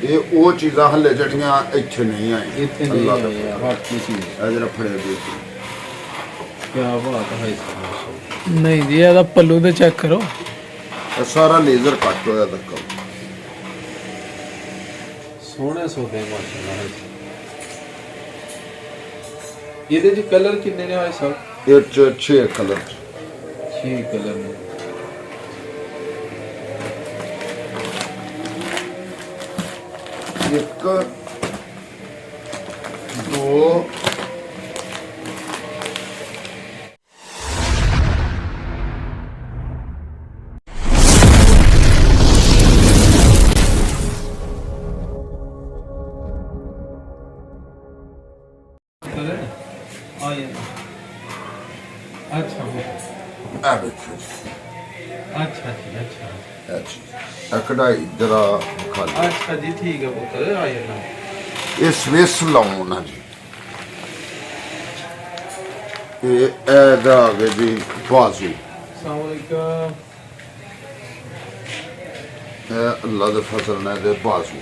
ये वो चीज़ां हले जड़ियां इत्थे नहीं आई इतने अल्लाह नहीं दा है यार, हर चीज जरा फड़े दे क्या बात है इसकी। नहीं जी ਇਹਦਾ ਪੱਲੂ ਤੇ ਚੈੱਕ ਕਰੋ। ये सारा लेजर कट होया तक सोने सोते माशाल्लाह है। ਇਹਦੇ ਚ ਕਲਰ ਕਿੰਨੇ ਨੇ ਭਾਈ ਸਾਹਿਬ? ये 6 कलर 6 ਕਲਰ ਨੇ। एक दो कलर आ ये अच्छा हो आ देखो अच्छा जी अच्छा अच्छा कढ़ाई जरा खाली अच्छा जी ठीक है पुत्र आ ये ना ये स्विस लाउन है जी ये ऐदा आगे जी बाजू अस्सलाम वालेकुम। ये अल्लाह दे फजल ने दे बाजू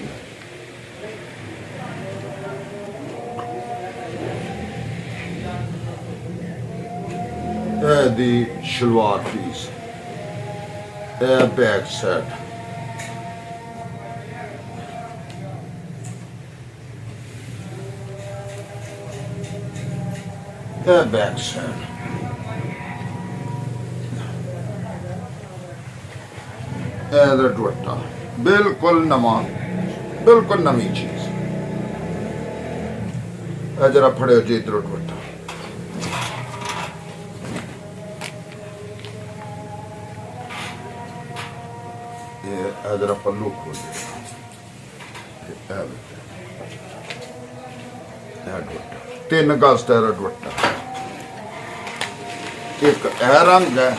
दी salwar piece back side back side dupatta बिल्कुल नवा बिल्कुल नवी चीज जरा फड़े जी इधर दुपट्टा जरा पल्लू खोल तीन गज तेरा दुपट्टा एक ए रंग है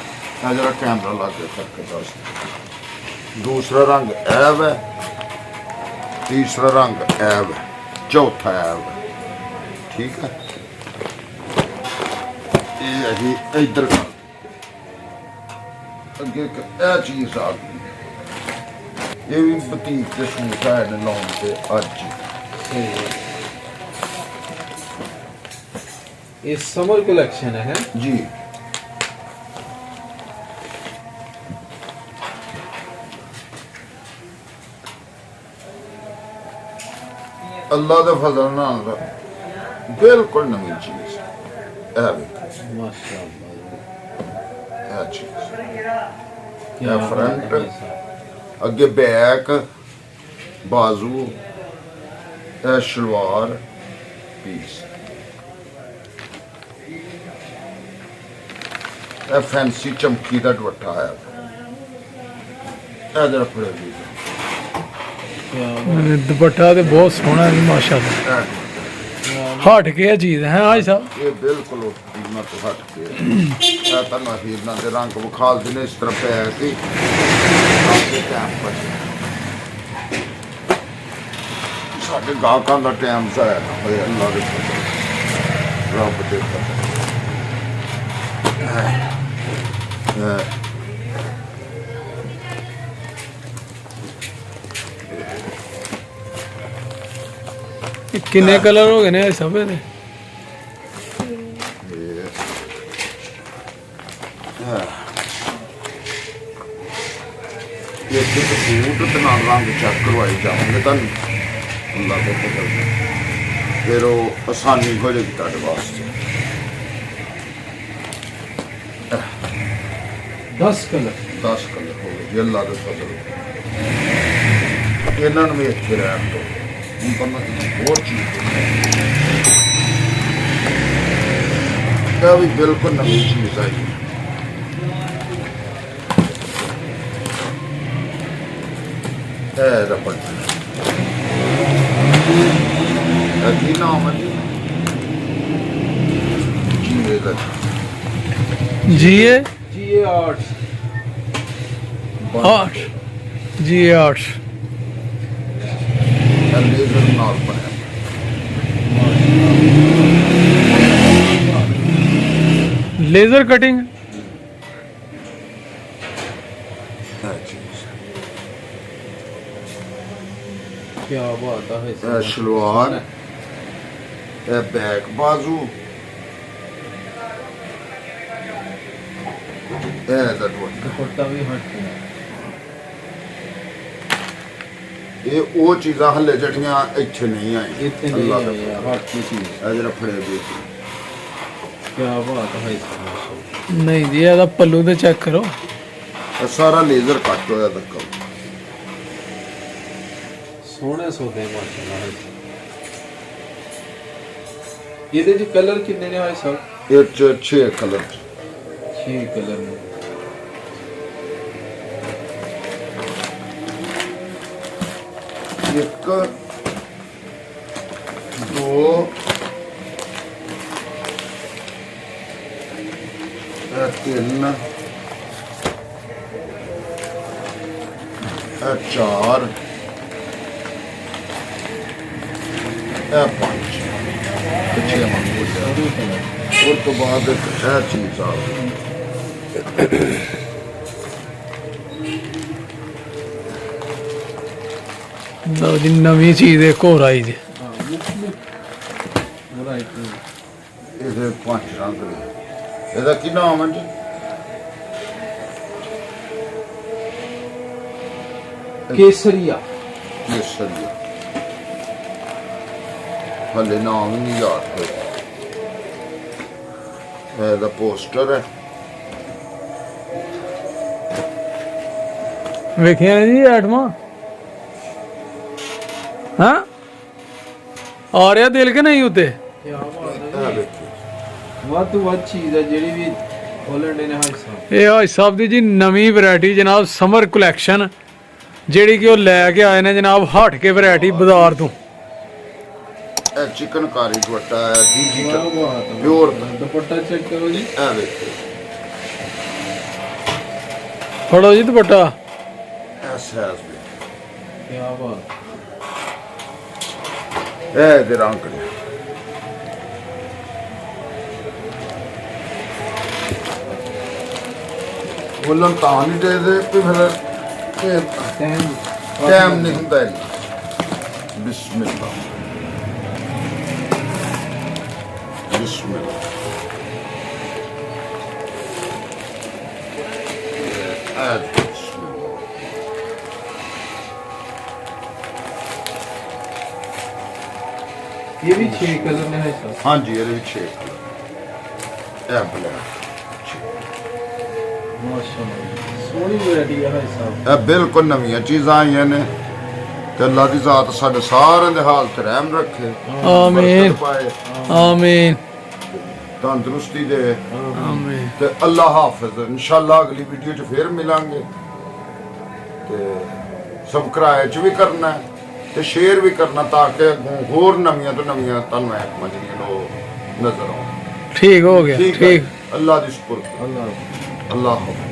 जरा कैमरा ला के करके दस दूसरा रंग ऐब है तीसरा रंग ऐब है चौथा ऐब है ठीक है ये अभी इधर अगे ए चीज आ गई ये भी बतीक के सूट है लाउन से अज सही है। ये समर कलेक्शन है जी अल्लाह के फजल नाल बिल्कुल नवी चीज है माशाल्लाह। ये चीज क्या फ्रंट बात है भाई साहब। अगे बैक बाजू शलवार पीस फैंसी चमकी का दुपट्टा आया जरा फड़े जी क्या बात ਦੁਪੱਟਾ ਤੇ ਬਹੁਤ ਸੋਹਣਾ ਹੈ ਮਾਸ਼ਾਅੱਲਾ। ਹਟ ਕੇ ਚੀਜ਼ ਹੈ ਆਜ ਸਾਹਿਬ। ये बिल्कुल हीरना तो हट के तना हीरना के रंग विखाल देने इस तरह पे है कि टाइम पर साढ़े गाहकों का टाइम सा है अल्लाह के फजल रब दे फजल ਕਿੰਨੇ ਕਲਰ ਹੋ ਗਏ ਨੇ ਸਭ ਦੇ? ये सूट ते नाल रंग चेक करवाई जाओगे तुम अल्लाह के फजल फिर वो आसानी हो जाएगी तुहाडे वास्ते। 10 कलर 10 कलर हो गए अल्लाह के फजल इन्होंने भी अच्छे रहन दो हूँ तो मैं होर चीज यह भी बिल्कुल नवी चीज आई रबड़ की नाम है जीरे का जीए जीए आर्ट्स 8 जीए 8 लेजर नाल बनया लेजर कटिंग क्या बात है भाई ਇਹ साहब। ਸ਼ਲਵਾਰ ਇਹ ਬੈਕ ਬਾਜ਼ੂ ਇਹ ਦਾ ਦੁਪੱਟਾ दुपट्टा भी हट के ਇਹ ਉਹ ਚੀਜ਼ਾਂ ਹੱਲੇ ਜਿਹੜੀਆਂ ਇੱਥੇ ਨਹੀਂ ਆਈਆਂ इतने ਅੱਲਾ नहीं ਦਾ है यार हट की चीज ਇਹ ਜਿਹੜਾ ਫੜੇ ਵੀ क्या बात है भाई साहब। ਨਹੀਂ ਜੀ ਇਹਦਾ ਪੱਲੂ ਤੇ ਚੈੱਕ ਕਰੋ ਇਹ ਸਾਰਾ ਲੇਜ਼ਰ ਕੱਟ ਹੋਇਆ ਦਾ ਕੰਮ सोने सौदे माशाल्लाह भाई साहब। ਇਹਦੇ ਚ ਕਲਰ ਕਿੰਨੇ ਨੇ ਭਾਈ ਸਾਹਿਬ? ਇਹ ਚ 6 ਕਲਰ 6 ਕਲਰ ਨੇ। ਇੱਕ ਦੋ ਇਹ ਤਿੰਨ ਇਹ ਚਾਰ ਇਹ ਪੰਜ ਪਿੱਛੇ ਮੰਗੋ ਸਾਰੇ ਕਲਰ ਉਸ ਤੋਂ ਬਾਅਦ ਇੱਕ ਇਹ ਚੀਜ਼ ਆ ਗਈ। ਲਓ ਜੀ ਨਵੀਂ ਚੀਜ਼ ਇੱਕ ਹੋਰ ਆਈ ਜੀ ਹਾਂ ਮੁਖਤਲਿਫ ਵੈਰਾਈਟੀ। ਇਹਦੇ ਪੰਜ ਰੰਗ ਨੇ ਇਹਦਾ ਕੀ ਨਾਮ ਹੈ ਜੀ ਕੇਸਰੀਆ ਕੇਸਰੀ ਹਲੇ ਨਾਮ ਨਹੀਂ ਯਾਦ ਹੋਇਆ ਇਹਦਾ ਪੋਸਟਰ ਹੈ ਵੇਖਿਆ ਜੀ ਐਟਮਾਂ ਹਾਂ ਆ ਰਿਹਾ ਦਿਲ ਕਿ ਨਹੀਂ ਉੱਤੇ ਕੀ ਬਾਤ ਇਹ ਹੈ। ਵੇਖੋ ਵੱਧ ਤੋਂ ਵੱਧ ਚੀਜ਼ ਹੈ ਜਿਹੜੀ ਵੀ ਖੋਲਣ ਨੇ ਭਾਈ ਸਾਹਿਬ। ਇਹ ਹਾਜ ਸਾਹਿਬ ਦੀ ਜੀ ਨਵੀਂ ਵੈਰਾਈਟੀ ਜਨਾਬ ਸਮਰ ਕਲੈਕਸ਼ਨ ਜਿਹੜੀ ਕਿ ਉਹ ਲੈ ਕੇ ਆਏ ਨੇ ਜਨਾਬ ਹਟ ਕੇ ਵੈਰਾਈਟੀ ਬਾਜ਼ਾਰ ਤੋਂ ਇਹ ਚਿਕਨਕਾਰੀ ਦੁਪੱਟਾ ਹੈ क्या ਡਿਜੀਟਲ बात है। प्योर दुपट्टा चेक करो जी। ਇਹ ਵੇਖੋ ਫੜੋ ਜੀ ਦੁਪੱਟਾ ਇਹ ਸਾਈਜ਼ ਵੀ क्या बात। ਇਹ ਦੇ ਰੰਗ ਨੇ ਬੋਲਣ ਤਾਂ ਨਹੀਂ ਦੇ ਵੀ ਫਿਰ ਇਹ टाइम ਟਾਈਮ ਨਹੀਂ ਹੁੰਦਾ ਇੰਨਾ ਬਿਸਮਿਲ੍ਲਾ ਬਿਸਮਿਲ੍ਲਾ ਐਡ ये भी 6 कलर ने है सर। ਹਾਂਜੀ ਇਹਦੇ ਵਿੱਚ 6 ਇਹ ਬਲੈਕ माशाल्लाह सोनी वैरायटी है भाई साहब। ਇਹ ਬਿਲਕੁਲ ਨਵੀਆਂ ਚੀਜ਼ਾਂ ਆਈਆਂ ਨੇ ਤੇ ਅੱਲਾ ਦੀ ਜ਼ਾਤ ਸਾਡੇ ਸਾਰਿਆਂ ਦੇ ਹਾਲ ਤੇ ਰਹਿਮ ਰੱਖੇ ਆਮੀਨ ਬਰਕਤ ਪਾਏ ਆਮੀਨ ਤੰਦਰੁਸਤੀ ਦੇ ਆਮੀਨ ਤੇ ਅੱਲਾ ਹਾਫਿਜ਼ ਇਨਸ਼ਾਅੱਲਾ ਅਗਲੀ ਵੀਡੀਓ 'ਚ ਫੇਰ ਮਿਲਾਂਗੇ ਤੇ ਸਬਸਕ੍ਰਾਈਬ ਵੀ ਕਰਨਾ ਹੈ ਤੇ ਸ਼ੇਅਰ ਵੀ ਕਰਨਾ ਤਾਂ ਕਿ ਅੱਗੋਂ ਹੋਰ ਨਵੀਆਂ ਤੋਂ ਨਵੀਆਂ ਤੁਹਾਨੂੰ ਐਪਾਂ ਜਿਹੜੀਆਂ ਨੇ ਉਹ ਨਜ਼ਰ ਆਉਣ ਠੀਕ ਹੋ ਗਿਆ ਠੀਕ ਹੈ ਠੀਕ ਅੱਲਾ ਦੀ ਸਪੁਰਦ अल्लाह हाफ़िज़। ਅੱਲਾ ਹਾਫਿਜ਼